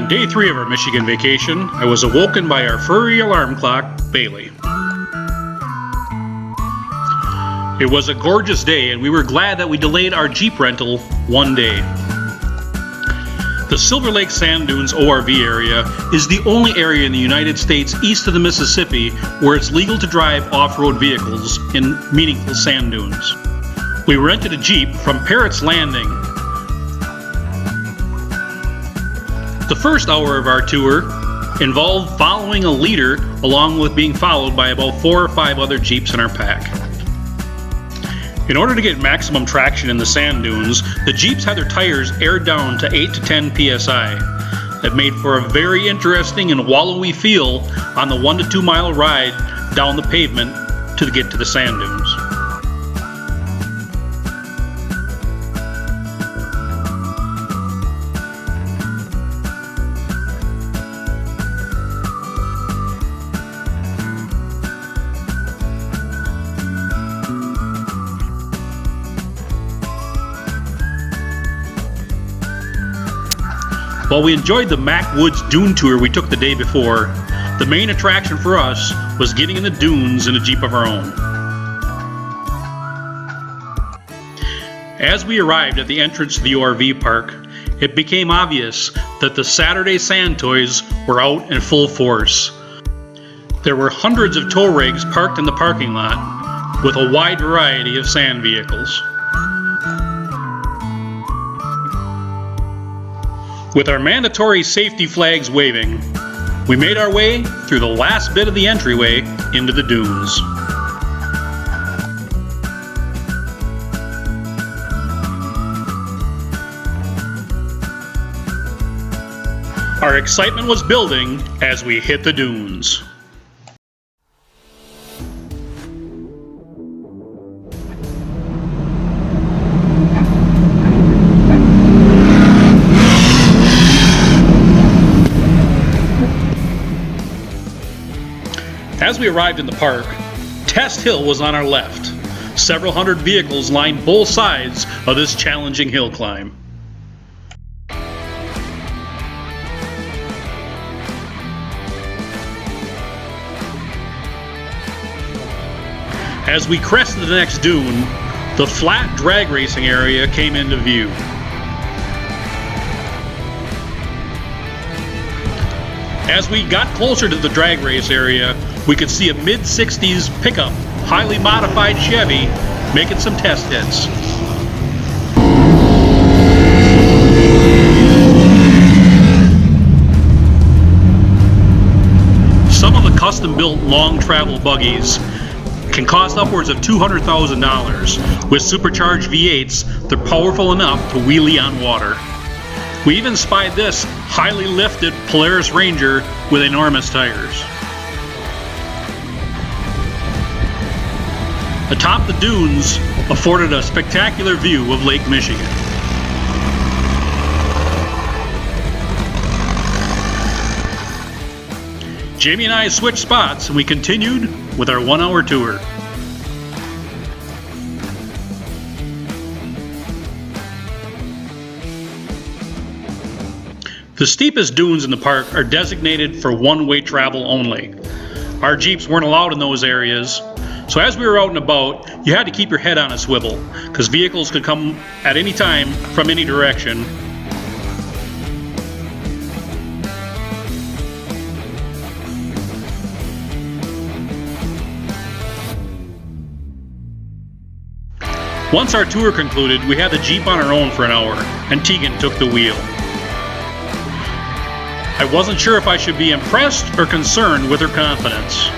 On day 3 of our Michigan vacation, I was awoken by our furry alarm clock, Bailey. It was a gorgeous day, and we were glad that we delayed our Jeep rental one day. The Silver Lake Sand Dunes ORV area is the only area in the United States east of the Mississippi where it's legal to drive off-road vehicles in meaningful sand dunes. We rented a Jeep from Parrott's Landing. The first hour of our tour involved following a leader along with being followed by about 4 or 5 other Jeeps in our pack. In order to get maximum traction in the sand dunes, the Jeeps had their tires aired down to 8 to 10 psi. That made for a very interesting and wallowy feel on the 1 to 2 mile ride down the pavement to get to the sand dunes. While we enjoyed the Mac Woods Dune Tour we took the day before, the main attraction for us was getting in the dunes in a Jeep of our own. As we arrived at the entrance to the ORV park, it became obvious that the Saturday sand toys were out in full force. There were hundreds of tow rigs parked in the parking lot with a wide variety of sand vehicles. With our mandatory safety flags waving, we made our way through the last bit of the entryway into the dunes. Our excitement was building as we hit the dunes. As we arrived in the park, Test Hill was on our left. Several hundred vehicles lined both sides of this challenging hill climb. As we crested the next dune, the flat drag racing area came into view. As we got closer to the drag race area, we could see a mid-60s pickup, highly modified Chevy, making some test hits. Some of the custom-built long travel buggies can cost upwards of $200,000. With supercharged V8s, they're powerful enough to wheelie on water. We even spied this highly lifted Polaris Ranger with enormous tires. Atop the dunes afforded a spectacular view of Lake Michigan. Jamie and I switched spots and we continued with our 1-hour tour. The steepest dunes in the park are designated for one-way travel only. Our Jeeps weren't allowed in those areas, so as we were out and about, you had to keep your head on a swivel, because vehicles could come at any time from any direction. Once our tour concluded, we had the Jeep on our own for an hour, and Tegan took the wheel. I wasn't sure if I should be impressed or concerned with her confidence.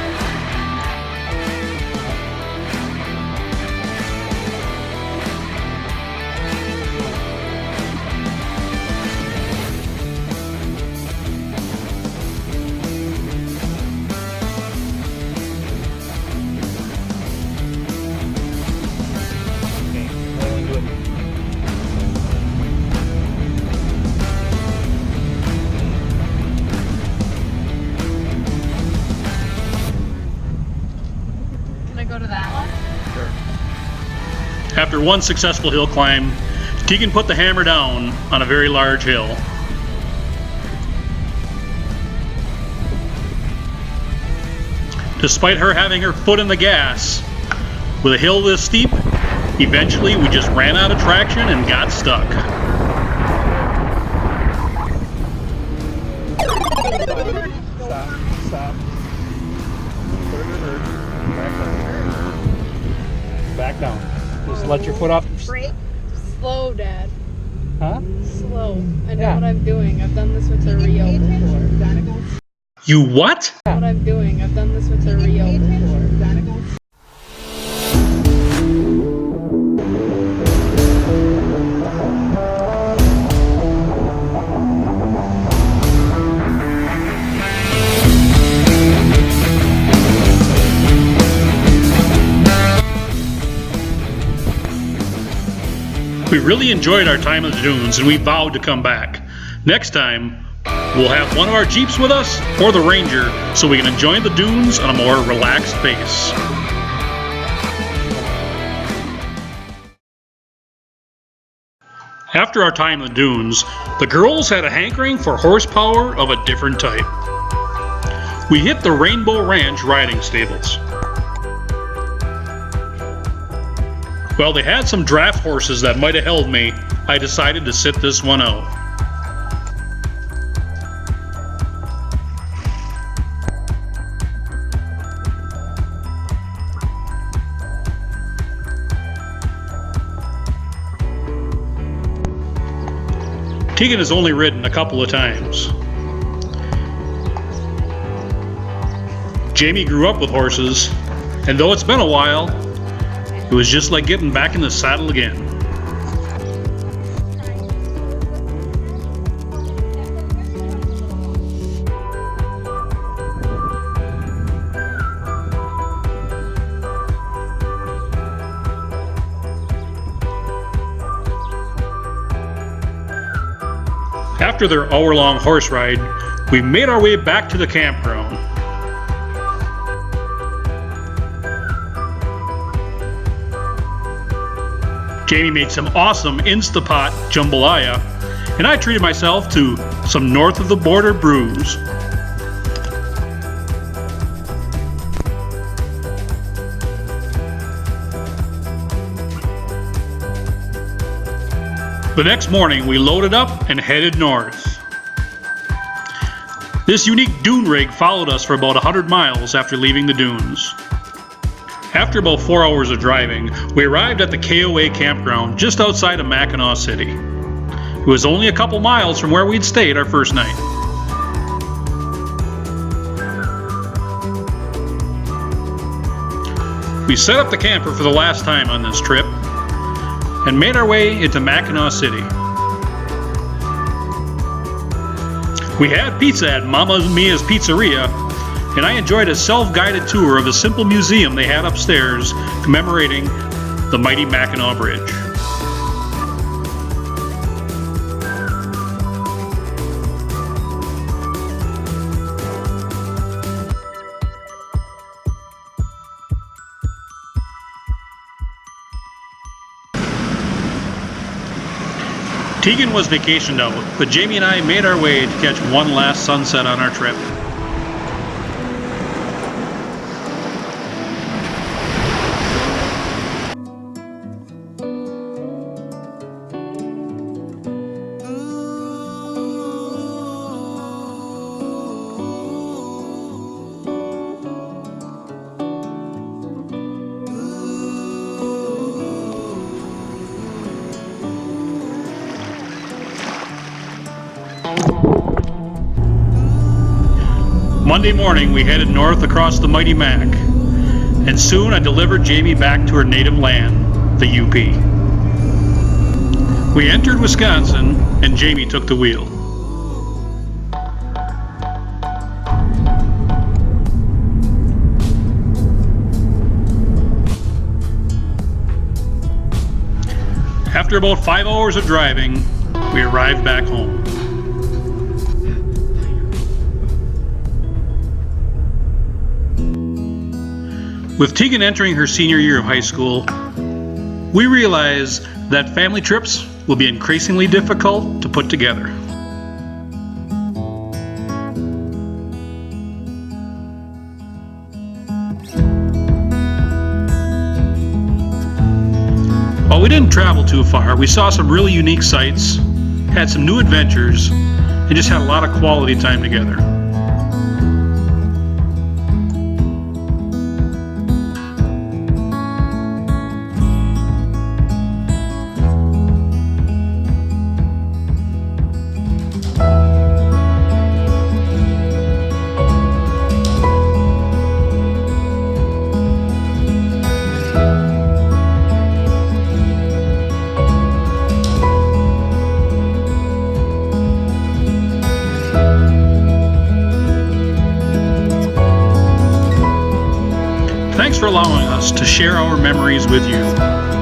Go to that one? Sure. After one successful hill climb, Tegan put the hammer down on a very large hill. Despite her having her foot in the gas, with a hill this steep, eventually we just ran out of traction and got stuck. Stop. Put it in reverse. Back down. Just let your foot up. Brake. Slow, Dad. Huh? Slow. I know Yeah. what I'm doing. I've done this with the Rio before. You what? I know what I'm doing. I've done this with the Rio before. We really enjoyed our time in the dunes and we vowed to come back. Next time, we'll have one of our Jeeps with us or the Ranger so we can enjoy the dunes on a more relaxed pace. After our time in the dunes, the girls had a hankering for horsepower of a different type. We hit the Rainbow Ranch riding stables. While they had some draft horses that might have held me, I decided to sit this one out. Tegan has only ridden a couple of times. Jamie grew up with horses, and though it's been a while, it was just like getting back in the saddle again. After their hour-long horse ride, we made our way back to the campground. Jamie made some awesome Instapot jambalaya, and I treated myself to some north of the border brews. The next morning, we loaded up and headed north. This unique dune rig followed us for about 100 miles after leaving the dunes. After about 4 hours of driving, we arrived at the KOA campground just outside of Mackinaw City. It was only a couple miles from where we'd stayed our first night. We set up the camper for the last time on this trip and made our way into Mackinaw City. We had pizza at Mama Mia's Pizzeria, and I enjoyed a self-guided tour of a simple museum they had upstairs commemorating the mighty Mackinac Bridge. Tegan was vacationed out, but Jamie and I made our way to catch one last sunset on our trip. Monday morning, we headed north across the mighty Mac, and soon I delivered Jamie back to her native land, the UP. We entered Wisconsin, and Jamie took the wheel. After about 5 hours of driving, we arrived back home. With Tegan entering her senior year of high school, we realize that family trips will be increasingly difficult to put together. we didn't travel too far. We saw some really unique sights, had some new adventures, and just had a lot of quality time together. Thanks for allowing us to share our memories with you.